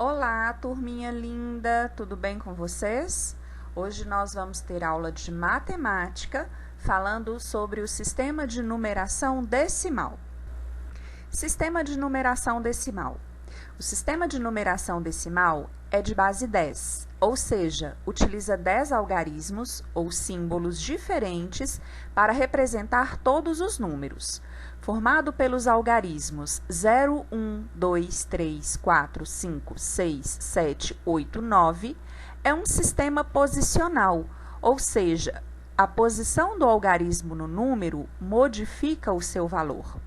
Olá, turminha linda, tudo bem com vocês? Hoje nós vamos ter aula de matemática falando sobre o sistema de numeração decimal. Sistema de numeração decimal. O sistema de numeração decimal é de base 10, ou seja, utiliza 10 algarismos ou símbolos diferentes para representar todos os números. Formado pelos algarismos 0, 1, 2, 3, 4, 5, 6, 7, 8, 9, é um sistema posicional, ou seja, a posição do algarismo no número modifica o seu valor.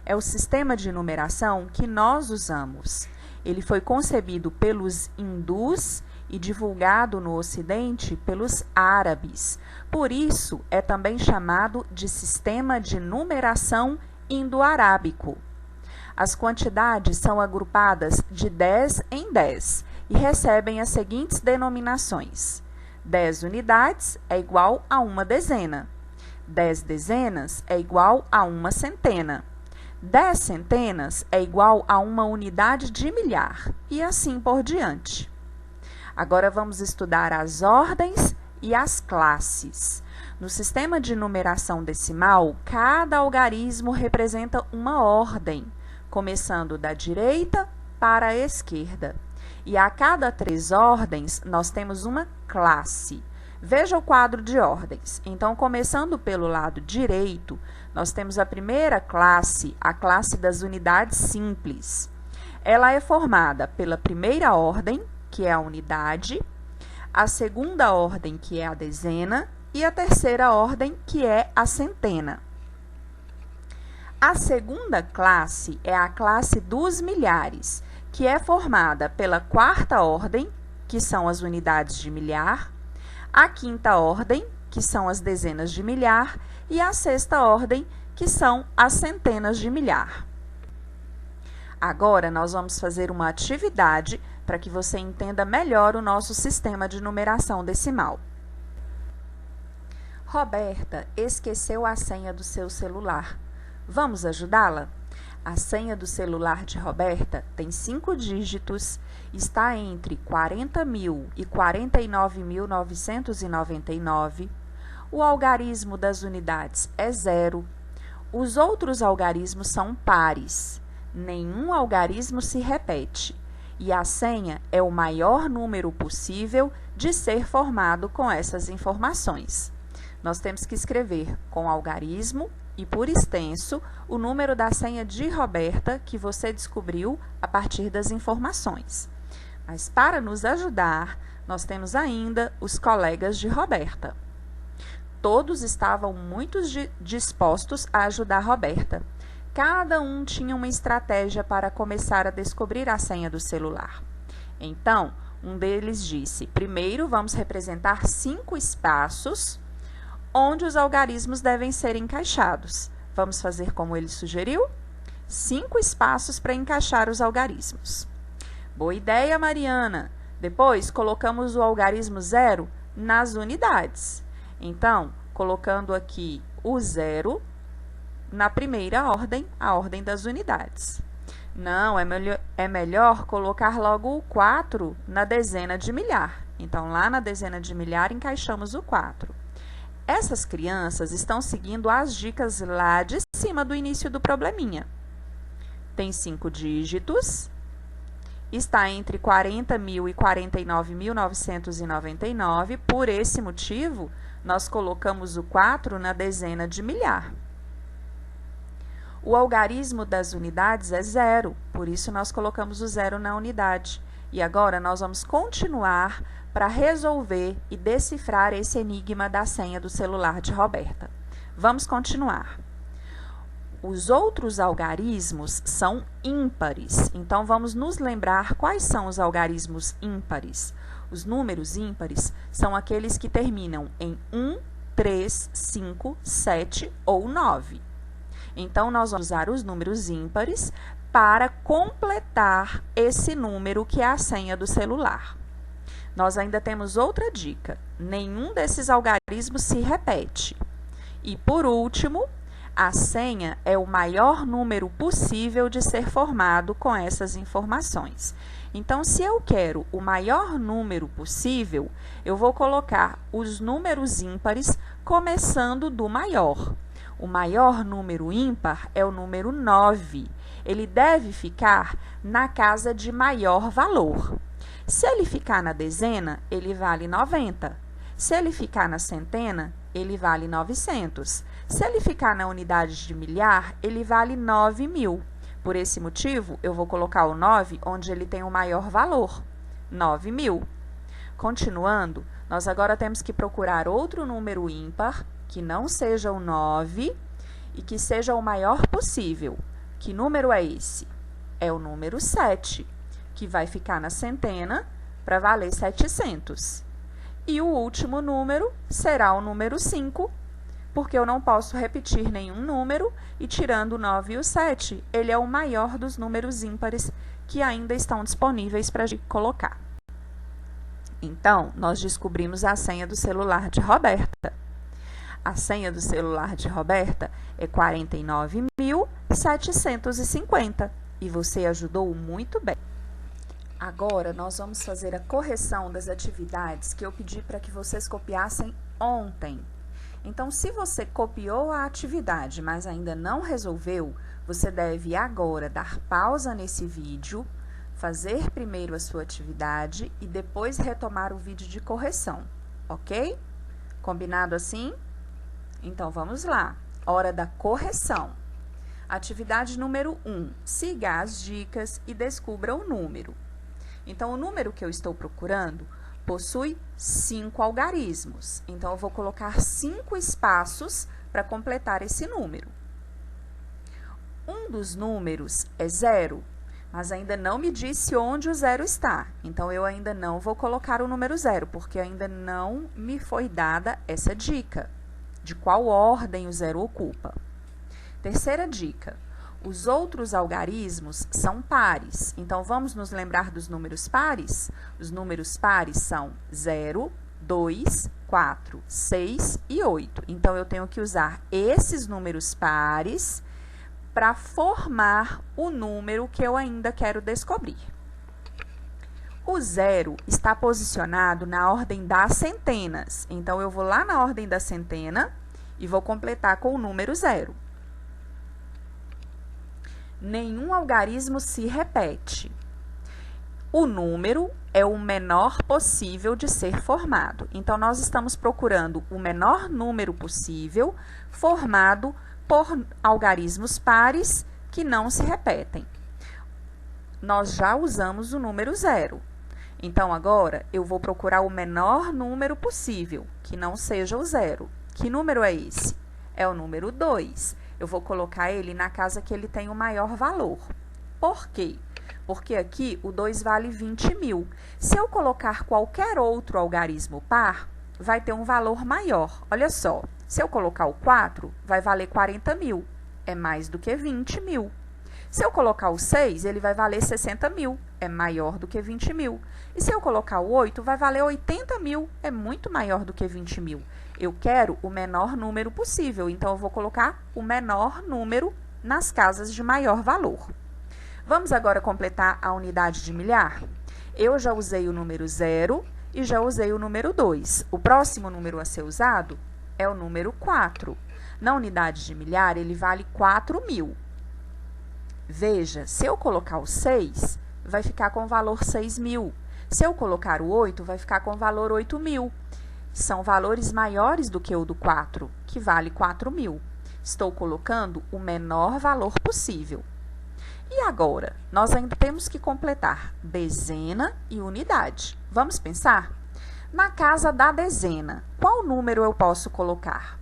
É o sistema de numeração que nós usamos. Ele foi concebido pelos hindus e divulgado no Ocidente pelos árabes. Por isso, é também chamado de sistema de numeração indo-arábico. As quantidades são agrupadas de 10 em 10 e recebem as seguintes denominações. 10 unidades é igual a uma dezena. 10 dezenas é igual a uma centena. 10 centenas é igual a uma unidade de milhar, e assim por diante. Agora vamos estudar as ordens e as classes. No sistema de numeração decimal, cada algarismo representa uma ordem, começando da direita para a esquerda. E a cada 3 ordens, nós temos uma classe. Veja o quadro de ordens. Então, começando pelo lado direito, nós temos a primeira classe, a classe das unidades simples. Ela é formada pela primeira ordem, que é a unidade, a segunda ordem, que é a dezena, e a terceira ordem, que é a centena. A segunda classe é a classe dos milhares, que é formada pela quarta ordem, que são as unidades de milhar, a quinta ordem, que são as dezenas de milhar, e a sexta ordem, que são as centenas de milhar. Agora, nós vamos fazer uma atividade para que você entenda melhor o nosso sistema de numeração decimal. Roberta esqueceu a senha do seu celular. Vamos ajudá-la? A senha do celular de Roberta tem 5 dígitos, está entre 40.000 e 49.999. O algarismo das unidades é 0. Os outros algarismos são pares. Nenhum algarismo se repete. E a senha é o maior número possível de ser formado com essas informações. Nós temos que escrever com algarismo e, por extenso, o número da senha de Roberta que você descobriu a partir das informações. Mas, para nos ajudar, nós temos ainda os colegas de Roberta. Todos estavam muito dispostos a ajudar Roberta. Cada um tinha uma estratégia para começar a descobrir a senha do celular. Então, um deles disse: primeiro vamos representar 5 espaços onde os algarismos devem ser encaixados. Vamos fazer como ele sugeriu? 5 espaços para encaixar os algarismos. Boa ideia, Mariana! Depois, colocamos o algarismo 0 nas unidades. Então, colocando aqui o 0 na primeira ordem, a ordem das unidades. Não, é melhor colocar logo o 4 na dezena de milhar. Então, lá na dezena de milhar, encaixamos o 4. Essas crianças estão seguindo as dicas lá de cima do início do probleminha. Tem 5 dígitos, está entre 40.000 e 49.999. Por esse motivo, nós colocamos o 4 na dezena de milhar. O algarismo das unidades é 0, por isso nós colocamos o 0 na unidade. E agora nós vamos continuar para resolver e decifrar esse enigma da senha do celular de Roberta. Vamos continuar. Os outros algarismos são ímpares, então vamos nos lembrar quais são os algarismos ímpares. Os números ímpares são aqueles que terminam em 1, 3, 5, 7 ou 9. Então, nós vamos usar os números ímpares para completar esse número que é a senha do celular. Nós ainda temos outra dica: nenhum desses algarismos se repete. E, por último, A senha é o maior número possível de ser formado com essas informações. Então, se eu quero o maior número possível, eu vou colocar os números ímpares começando do maior. O maior número ímpar é o número 9. Ele deve ficar na casa de maior valor. Se ele ficar na dezena, ele vale 90. Se ele ficar na centena, ele vale 900. Se ele ficar na unidade de milhar, ele vale 9.000. Por esse motivo, eu vou colocar o 9 onde ele tem o maior valor, 9.000. Continuando, nós agora temos que procurar outro número ímpar, que não seja o 9 e que seja o maior possível. Que número é esse? É o número 7, que vai ficar na centena para valer 700. E o último número será o número 5, porque eu não posso repetir nenhum número, e tirando o 9 e o 7, ele é o maior dos números ímpares que ainda estão disponíveis para a gente colocar. Então, nós descobrimos a senha do celular de Roberta. A senha do celular de Roberta é 49.750, e você ajudou muito bem. Agora, nós vamos fazer a correção das atividades que eu pedi para que vocês copiassem ontem. Então, se você copiou a atividade, mas ainda não resolveu, você deve agora dar pausa nesse vídeo, fazer primeiro a sua atividade e depois retomar o vídeo de correção, ok? Combinado assim? Então, vamos lá. Hora da correção. Atividade número 1. Siga as dicas e descubra o número. Então, o número que eu estou procurando possui 5 algarismos. Então, eu vou colocar 5 espaços para completar esse número. Um dos números é 0, mas ainda não me disse onde o 0 está. Então, eu ainda não vou colocar o número 0, porque ainda não me foi dada essa dica de qual ordem o 0 ocupa. Terceira dica. Os outros algarismos são pares. Então, vamos nos lembrar dos números pares? Os números pares são 0, 2, 4, 6 e 8. Então, eu tenho que usar esses números pares para formar o número que eu ainda quero descobrir. O 0 está posicionado na ordem das centenas. Então, eu vou lá na ordem da centena e vou completar com o número 0. Nenhum algarismo se repete. O número é o menor possível de ser formado. Então, nós estamos procurando o menor número possível formado por algarismos pares que não se repetem. Nós já usamos o número 0. Então, agora, eu vou procurar o menor número possível, que não seja o 0. Que número é esse? É o número 2. Eu vou colocar ele na casa que ele tem o maior valor. Por quê? Porque aqui o 2 vale 20.000. Se eu colocar qualquer outro algarismo par, vai ter um valor maior. Olha só, se eu colocar o 4, vai valer 40.000. É mais do que 20.000. Se eu colocar o 6, ele vai valer 60.000. É maior do que 20.000. E se eu colocar o 8, vai valer 80.000. É muito maior do que 20.000. Eu quero o menor número possível, então eu vou colocar o menor número nas casas de maior valor. Vamos agora completar a unidade de milhar? Eu já usei o número 0 e já usei o número 2. O próximo número a ser usado é o número 4. Na unidade de milhar, ele vale 4.000. Veja, se eu colocar o 6, vai ficar com o valor 6.000. Se eu colocar o 8, vai ficar com o valor 8.000. São valores maiores do que o do 4, que vale 4.000. Estou colocando o menor valor possível. E agora, nós ainda temos que completar dezena e unidade. Vamos pensar? Na casa da dezena, qual número eu posso colocar?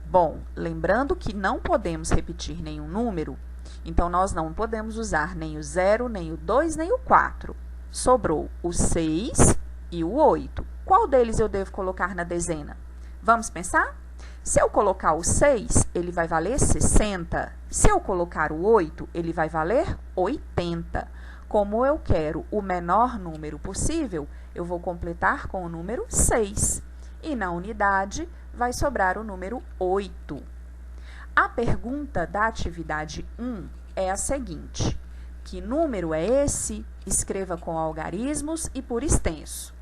Bom, lembrando que não podemos repetir nenhum número, então nós não podemos usar nem o 0, nem o 2, nem o 4. Sobrou o 6 e o 8. Qual deles eu devo colocar na dezena? Vamos pensar? Se eu colocar o 6, ele vai valer 60. Se eu colocar o 8, ele vai valer 80. Como eu quero o menor número possível, eu vou completar com o número 6. E na unidade, vai sobrar o número 8. A pergunta da atividade 1 é a seguinte: que número é esse? Escreva com algarismos e por extenso.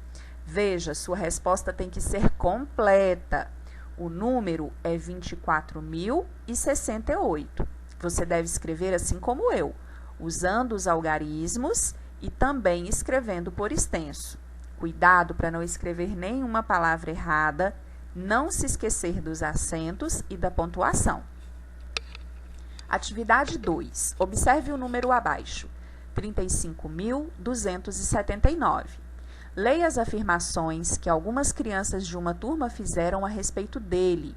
Veja, sua resposta tem que ser completa. O número é 24.068. Você deve escrever assim como eu, usando os algarismos e também escrevendo por extenso. Cuidado para não escrever nenhuma palavra errada, não se esquecer dos acentos e da pontuação. Atividade 2. Observe o número abaixo, 35.279. Leia as afirmações que algumas crianças de uma turma fizeram a respeito dele.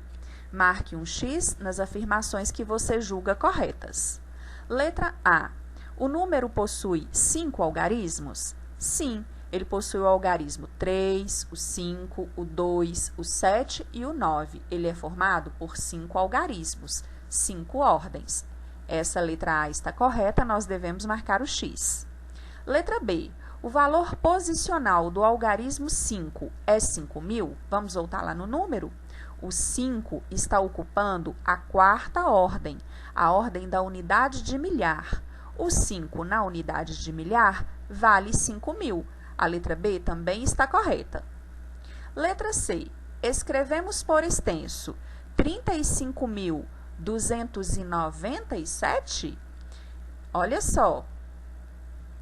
Marque um X nas afirmações que você julga corretas. Letra A. O número possui 5 algarismos? Sim, ele possui o algarismo 3, o 5, o 2, o 7 e o 9. Ele é formado por 5 algarismos, 5 ordens. Essa letra A está correta, nós devemos marcar o X. Letra B. O valor posicional do algarismo 5 é 5.000? Vamos voltar lá no número? O 5 está ocupando a 4ª ordem, a ordem da unidade de milhar. O 5 na unidade de milhar vale 5.000. A letra B também está correta. Letra C. Escrevemos por extenso 35.297? Olha só,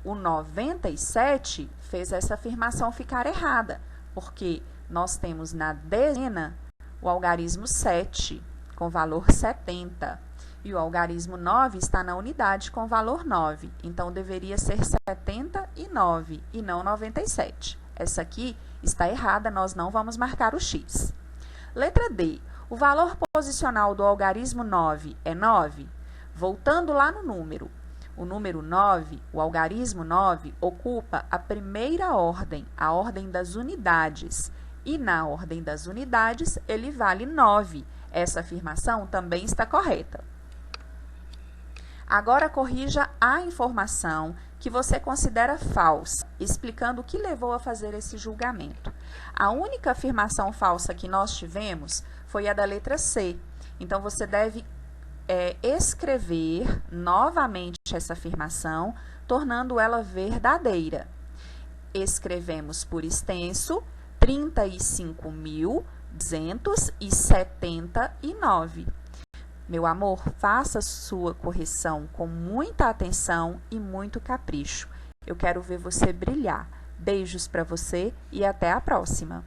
o 97 fez essa afirmação ficar errada, porque nós temos na dezena o algarismo 7, com valor 70, e o algarismo 9 está na unidade com valor 9, então deveria ser 79 e não 97. Essa aqui está errada, nós não vamos marcar o X. Letra D. O valor posicional do algarismo 9 é 9? Voltando lá no número. O número 9, o algarismo 9, ocupa a primeira ordem, a ordem das unidades. E na ordem das unidades, ele vale 9. Essa afirmação também está correta. Agora, corrija a informação que você considera falsa, explicando o que levou a fazer esse julgamento. A única afirmação falsa que nós tivemos foi a da letra C. Então, você deve escrever novamente essa afirmação, tornando ela verdadeira. Escrevemos por extenso 35.279. Meu amor, faça sua correção com muita atenção e muito capricho. Eu quero ver você brilhar. Beijos para você e até a próxima!